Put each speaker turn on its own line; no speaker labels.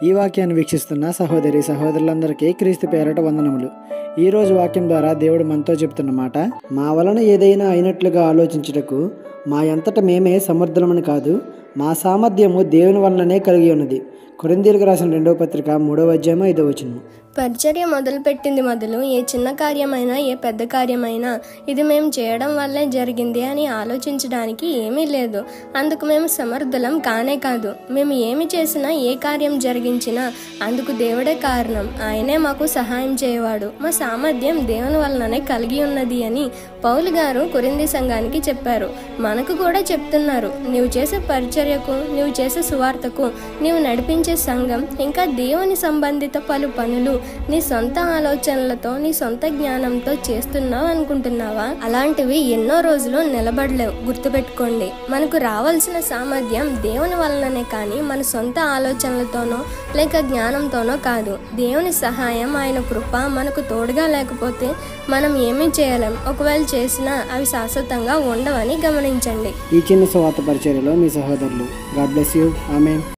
ఈ వాక్యాన్ని వీక్షిస్తున్న సహోదరి సహోదరులందరికీ క్రీస్తు పేరట వందనములు. ఈరోజు వాక్యం ద్వారా దేవుడు మనతో చెప్తున్న మాట, మా వలన ఏదైనా అయినట్లుగా ఆలోచించుటకు మా అంతట మేమే సమర్థులమని కాదు, మా సామర్థ్యము దేవుని వలననే కలిగి ఉన్నది. కొరింథీయులకు రాసిన 2వ పత్రిక 3వ అధ్యాయం 5వ వచనం.
పరిచర్య మొదలుపెట్టింది మొదలు ఏ చిన్న కార్యమైనా ఏ పెద్ద కార్యమైనా ఇది మేము చేయడం వల్లే జరిగింది అని ఆలోచించడానికి ఏమీ లేదు. అందుకు మేము సమర్థులం కానే కాదు. మేము ఏమి చేసినా ఏ కార్యం జరిగించినా అందుకు దేవుడే కారణం. ఆయనే మాకు సహాయం చేయవాడు. మా సామర్థ్యం దేవుని వలననే కలిగి ఉన్నది అని పౌలు గారు కొరింథీ సంఘానికి చెప్పారు. మనకు కూడా చెప్తున్నారు. నీవు చేసే పరిచర్యకు, నీవు చేసే సువార్తకు, నీవు నడిపించే సంఘం, ఇంకా దేవుని సంబంధిత పలు పనులు నీ సొంత ఆలోచనలతో, నీ సొంత జ్ఞానంతో చేస్తున్నావు అనుకుంటున్నావా? అలాంటివి ఎన్నో రోజులు నిలబడలేవు. గుర్తుపెట్టుకోండి, మనకు రావాల్సిన సామర్థ్యం దేవుని వలననే కానీ మన సొంత ఆలోచనలతోనో లేక జ్ఞానంతోనో కాదు. దేవుని సహాయం, ఆయన కృప మనకు తోడుగా లేకపోతే మనం ఏమీ చేయలేం. ఒకవేళ చేసినా అవి శాశ్వతంగా ఉండవని గమనించండి.
ఈ చిన్న సువార్త పరిచర్యలో మీ సహోదరులు. God bless you. ఆమేన్.